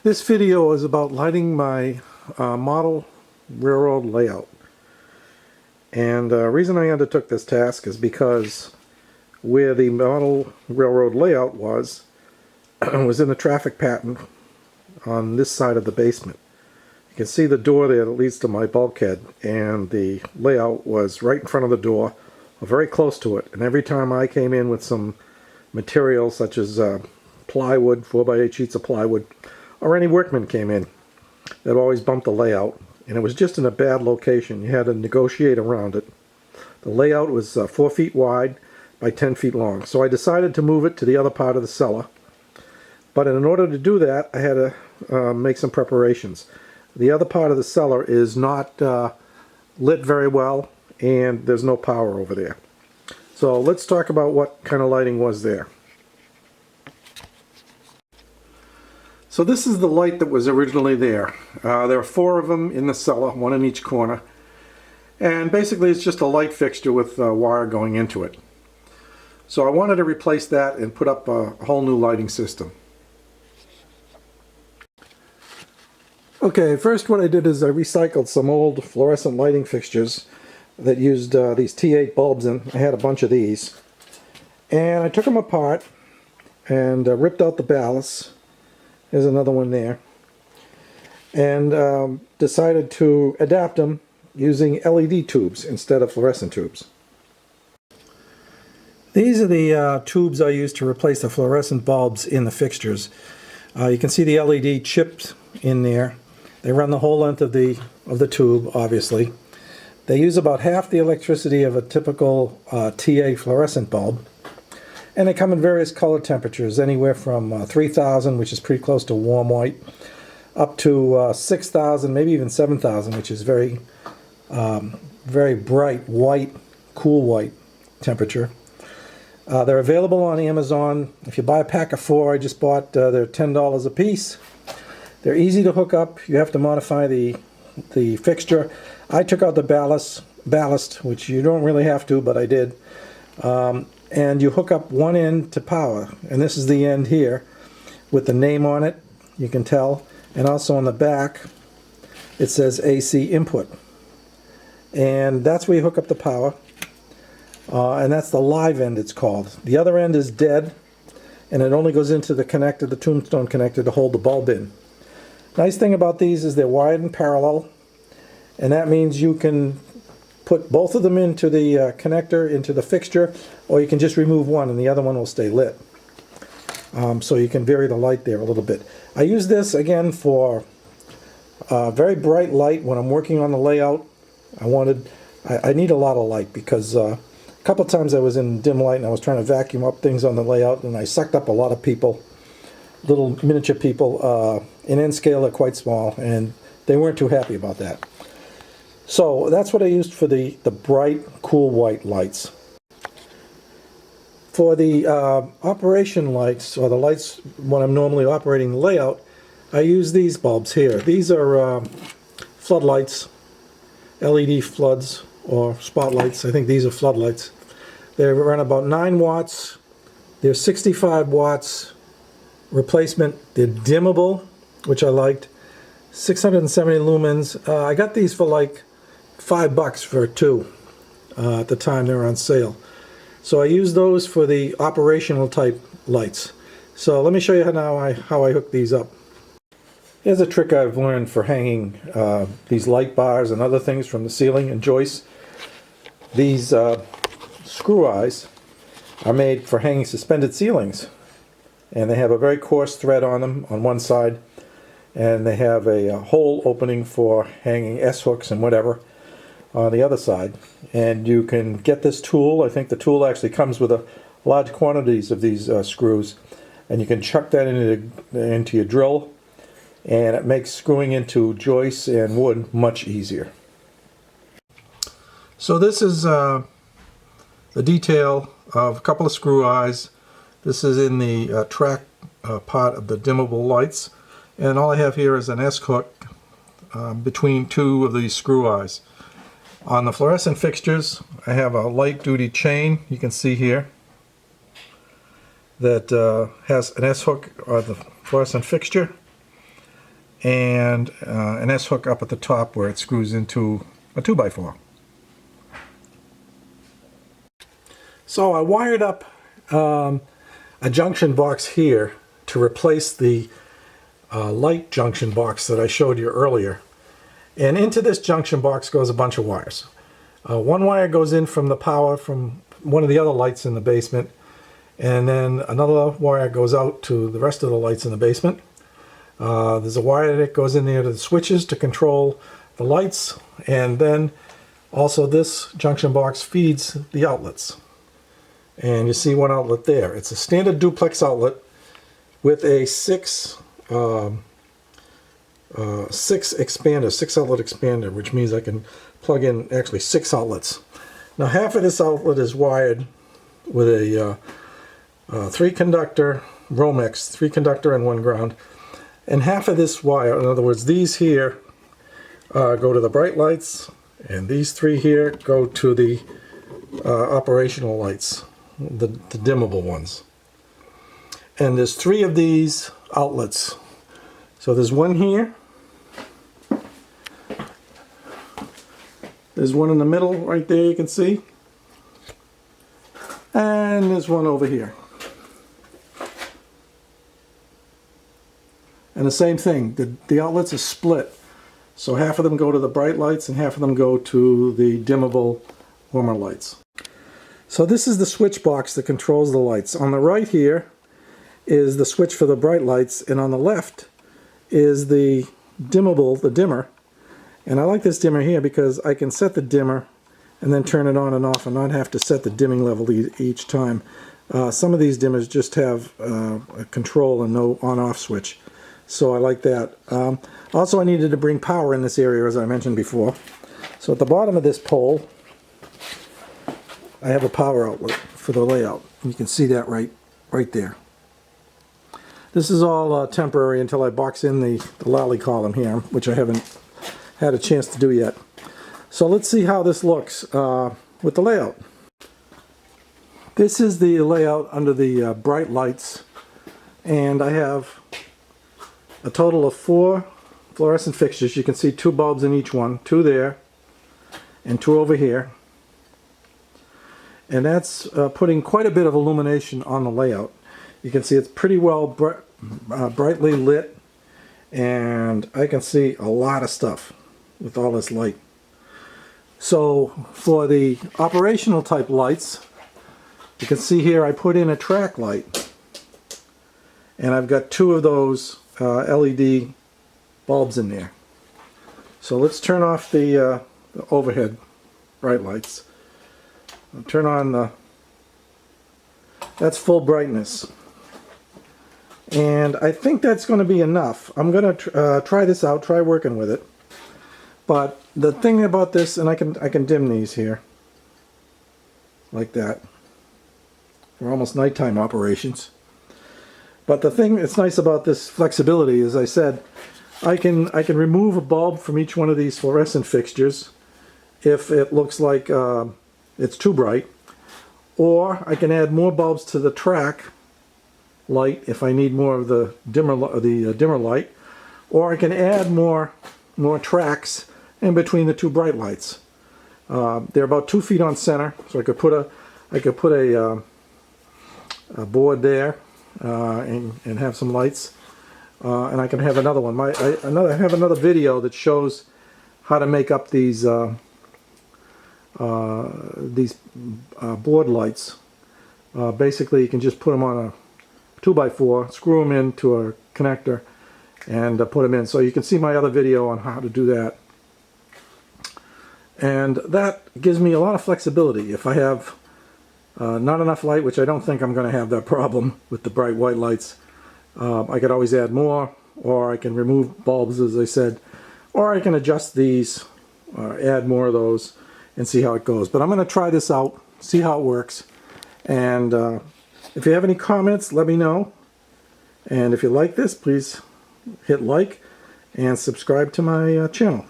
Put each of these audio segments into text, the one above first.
This video is about lighting my model railroad layout. And the reason I undertook this task is because where the model railroad layout was in the traffic pattern on this side of the basement. You can see the door there that leads to my bulkhead, and the layout was right in front of the door, or very close to it. And every time I came in with some material such as plywood, 4x8 sheets of plywood, or any workman came in, they'd always bump the layout, and it was just in a bad location. You had to negotiate around it. The layout was 4 feet wide by 10 feet long, so I decided to move it to the other part of the cellar. But in order to do that, I had to make some preparations. The other part of the cellar is not lit very well, and there's no power over there. So let's talk about what kind of lighting was there. So this is the light that was originally there. There are 4 of them in the cellar, 1 in each corner. And basically it's just a light fixture with a wire going into it. So I wanted to replace that and put up a whole new lighting system. Okay, first what I did is I recycled some old fluorescent lighting fixtures that used these T8 bulbs in. I had a bunch of these. And I took them apart and ripped out the ballasts. There's another one there. And decided to adapt them using LED tubes instead of fluorescent tubes. These are the tubes I used to replace the fluorescent bulbs in the fixtures. You can see the LED chips in there. They run the whole length of the tube, obviously. They use about half the electricity of a typical TA fluorescent bulb. And they come in various color temperatures, anywhere from 3,000, which is pretty close to warm white, up to 6,000, maybe even 7,000, which is very bright white, cool white temperature. They're available on Amazon. If you buy a pack of 4, I just bought, they're $10 a piece. They're easy to hook up. You have to modify the fixture. I took out the ballast, which you don't really have to, but I did. And you hook up one end to power, and this is the end here with the name on it, you can tell, and also on the back it says AC input, and that's where you hook up the power, and that's the live end, it's called. The other end is dead, and it only goes into the connector, the tombstone connector, to hold the bulb in. Nice thing about these is they're wired in parallel, and that means you can put both of them into the connector, into the fixture, or you can just remove one and the other one will stay lit. So you can vary the light there a little bit. I use this again for very bright light when I'm working on the layout. I need a lot of light because a couple times I was in dim light and I was trying to vacuum up things on the layout, and I sucked up a lot of people, little miniature people. In N scale, they're quite small, and they weren't too happy about that. So that's what I used for the bright, cool white lights. For the operation lights, or the lights when I'm normally operating the layout, I use these bulbs here. These are floodlights, LED floods, or spotlights. I think these are floodlights. They run about 9 watts. They're 65 watts replacement. They're dimmable, which I liked. 670 lumens. I got these for like $5 for 2 at the time they were on sale. So I use those for the operational type lights. So let me show you how I hook these up. Here's a trick I've learned for hanging these light bars and other things from the ceiling and joists. These screw eyes are made for hanging suspended ceilings, and they have a very coarse thread on them on one side, and they have a hole opening for hanging S-hooks and whatever on the other side. And you can get this tool. I think the tool actually comes with large quantities of these screws, and you can chuck that into your drill, and it makes screwing into joists and wood much easier. So this is the detail of a couple of screw eyes. This is in the track part of the dimmable lights, and all I have here is an S-hook between 2 of these screw eyes. On the fluorescent fixtures, I have a light-duty chain, you can see here, that has an S-hook on the fluorescent fixture. and an S-hook up at the top where it screws into a 2x4. So I wired up a junction box here to replace the light junction box that I showed you earlier. And into this junction box goes a bunch of wires. One wire goes in from the power from one of the other lights in the basement, and then another wire goes out to the rest of the lights in the basement. There's a wire that goes in there to the switches to control the lights, and then also this junction box feeds the outlets. And you see one outlet there. It's a standard duplex outlet with a six outlet expander, which means I can plug in actually 6 outlets. Now half of this outlet is wired with a 3-conductor Romex, 3-conductor and 1 ground, and half of this wire, in other words these here, go to the bright lights, and these 3 here go to the operational lights, the dimmable ones. And there's 3 of these outlets. So there's one here, there's one in the middle right there, you can see, and there's one over here. And the same thing, the outlets are split, so half of them go to the bright lights and half of them go to the dimmable warmer lights. So this is the switch box that controls the lights. On the right here is the switch for the bright lights, and on the left is the dimmable, the dimmer. And I like this dimmer here because I can set the dimmer and then turn it on and off and not have to set the dimming level each time. Some of these dimmers just have a control and no on-off switch, so I like that. Also, I needed to bring power in this area, as I mentioned before. So at the bottom of this pole I have a power outlet for the layout. You can see that right there. This is all temporary until I box in the lally column here, which I haven't had a chance to do yet. So let's see how this looks with the layout. This is the layout under the bright lights, and I have a total of 4 fluorescent fixtures. You can see 2 bulbs in each one, 2 there and 2 over here. And that's putting quite a bit of illumination on the layout. You can see it's pretty well brightly lit, and I can see a lot of stuff with all this light. So for the operational type lights, you can see here I put in a track light, and I've got 2 of those LED bulbs in there. So let's turn off the overhead bright lights. I'll turn on that's full brightness, and I think that's going to be enough. I'm going to try this out, try working with it. But the thing about this, and I can dim these here like that for almost nighttime operations. But the thing that's nice about this flexibility, as I said, I can remove a bulb from each one of these fluorescent fixtures if it looks like it's too bright, or I can add more bulbs to the track light if I need more of the dimmer light, or I can add more tracks in between the 2 bright lights. They're about 2 feet on center, so I could put a board there and have some lights, and I can have another one. I have another video that shows how to make up these board lights. Basically, you can just put them on a 2x4, screw them into a connector, and put them in. So you can see my other video on how to do that. And that gives me a lot of flexibility. If I have not enough light, which I don't think I'm going to have that problem with the bright white lights, I could always add more, or I can remove bulbs, as I said, or I can adjust these, add more of those, and see how it goes. But I'm going to try this out, see how it works, and if you have any comments, let me know. And if you like this, please hit like and subscribe to my channel.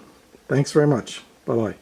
Thanks very much. Bye-bye.